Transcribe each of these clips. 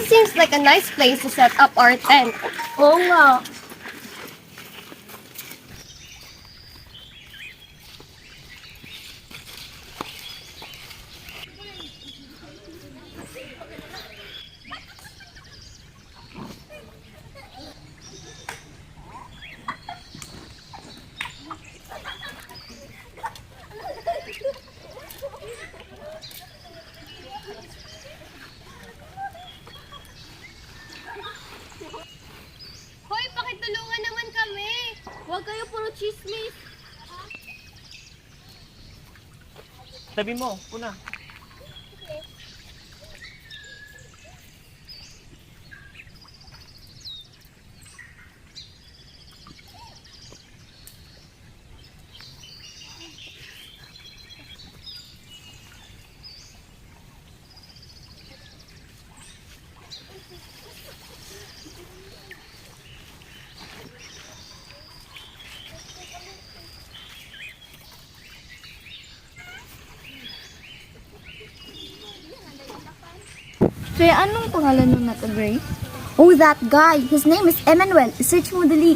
seems like a nice place to set up our tent. Oo nga. Hoy, pakitulungan naman kami. Huwag kayo puro chismis. Tabi mo, una. Kaya anong pangalan nun na to, Gray? Oh, that guy. His name is Emmanuel. Search mo dali.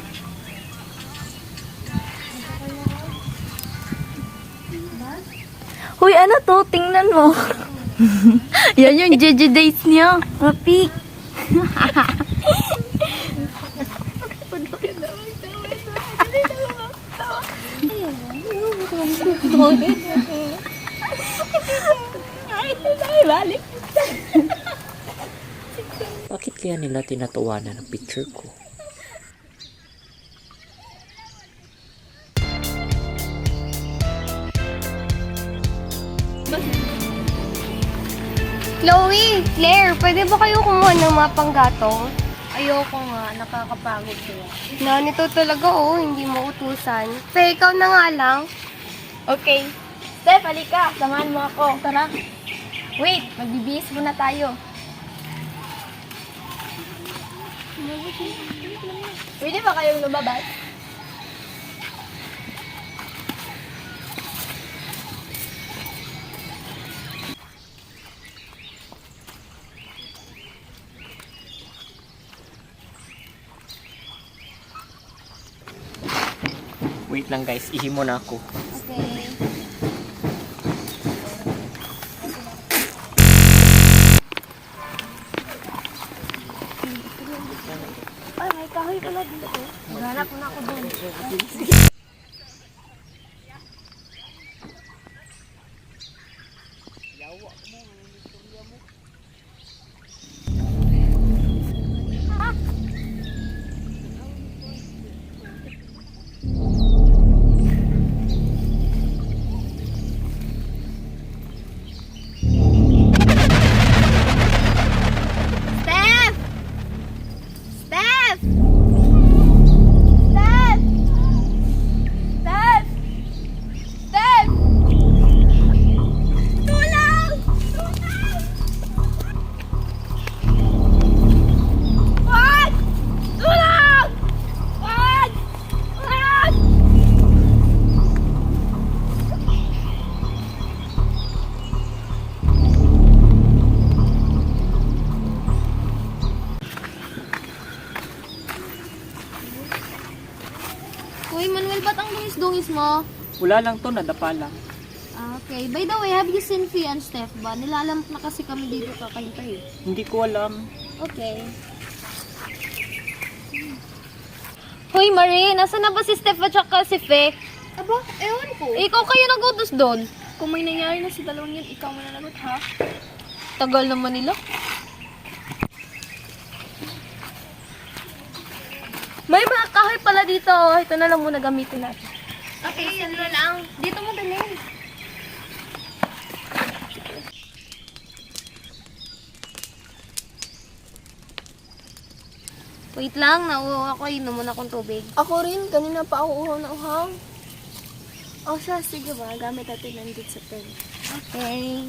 Hoy, ano to? Tingnan mo. Yan yung JJ days niya. Rapi. Bakit kaya nila tinatawanan ang picture ko? Chloe, Claire, pwede ba kayo kumuha ng mga panggatong? Ayoko nga. Nakakapagod siya. Nito talaga hindi mo utusan. Faye, ikaw na nga lang. Okay. Steph, halika. Samahan mo ako. Tara. Wait, magbibihis muna tayo. Pwede ba kayong lumabas? Wait lang guys, ihi mo na ako. Okay. Ay, may kahoy pala dito. Maghanap na ako doon. Steph! Steph! Steph! Steph! Tulong! Wag! Tulong! Wag! Wag! Uy, Manuel, ba't ang dungis-dungis mo? Wala lang to, nadapa lang. Okay. By the way, have you seen Fee and Steph ba? Nilalamp na kasi kami dito kakahintay. Hindi ko alam. Okay. Hoy, Marie, nasa na ba si Steph at saka si Fe? Aba, ewan ko. Ikaw kayo nagutos doon. Kung may nangyari na sa dalawang yan, ikaw mananagot, ha? Tagal naman nila. May mga kahoy pala dito. Ito na lang muna gamitin natin. Okay, yan na lang. Dito mo dalhin. Wait lang, nauuhaw ako. Inom muna akong tubig. Ako rin, kanina pa ako uhaw na uhaw. O siya, sige ba? Gamit natin nandito sa pen. Okay.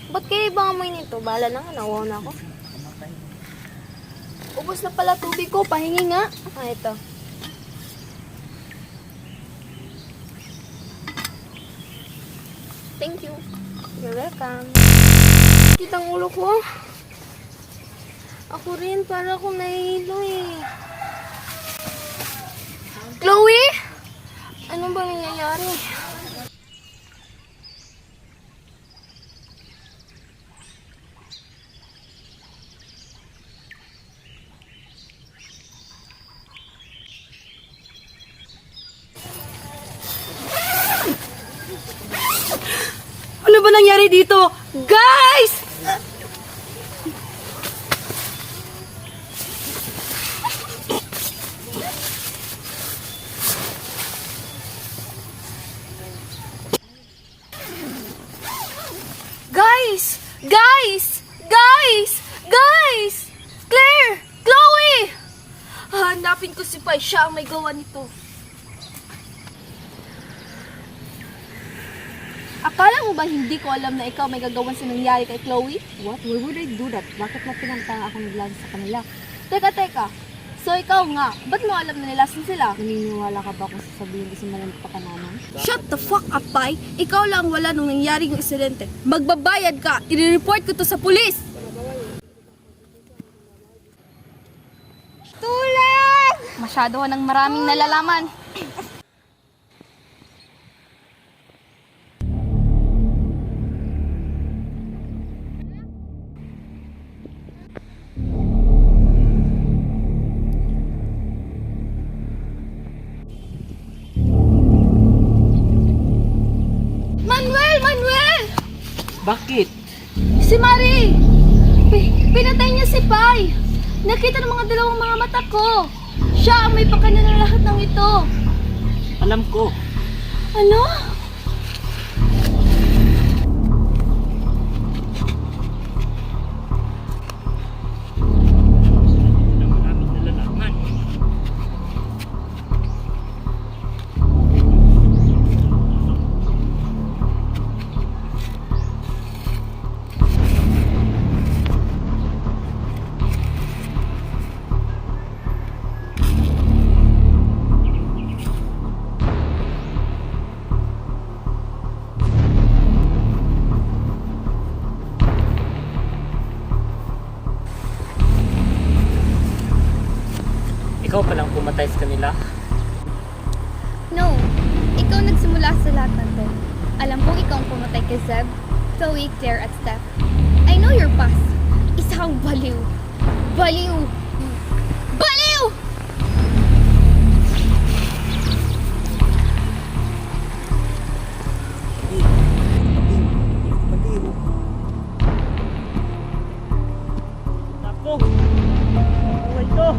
Ba't kayo ibang amoy nito? Bahala na nga, nawaw na ako. Ubus na pala tubig ko, pahingi nga. Ah, ito. Thank you. You're welcome. Kitang ulo ko. Ako rin, para akong nahihilo eh. Chloe? Ano ba nangyayari? Ano ba nangyari dito? Guys! Guys! Guys! Guys! Guys! Claire! Chloe! Hanapin ko si Pai. Siya ang may gawa nito. Akala mo ba hindi ko alam na ikaw may gagawin sa nangyari kay Chloe? What? Why would I do that? Bakit mo pinantang ako naglaan sa kanila? Teka. So ikaw nga, ba't mo alam na nilasan sila? Naniniwala ka ba kung sasabihin kasi malang pakananan? Shut the fuck up, Pai. Ikaw lang wala nung nangyari yung insidente. Magbabayad ka. I-report ko to sa pulis. Tulad! Masyado ka ng maraming nalalaman. Manuel! Bakit? Si Marie! Pinatay niya si Pai! Nakita ng mga dalawang mga mata ko! Siya ang may pakana ng lahat ng ito! Alam ko. Ano? Maraming nalalaman. Ikaw palang pumatay sa kanila. No, ikaw nagsimula sa lahat ng to. Alam kong ikaw ang pumatay kay Zeb, Chloe, Claire at Steph. I know your past. Isa kang baliw. Baliw! Baliw! Ako! Buhay to!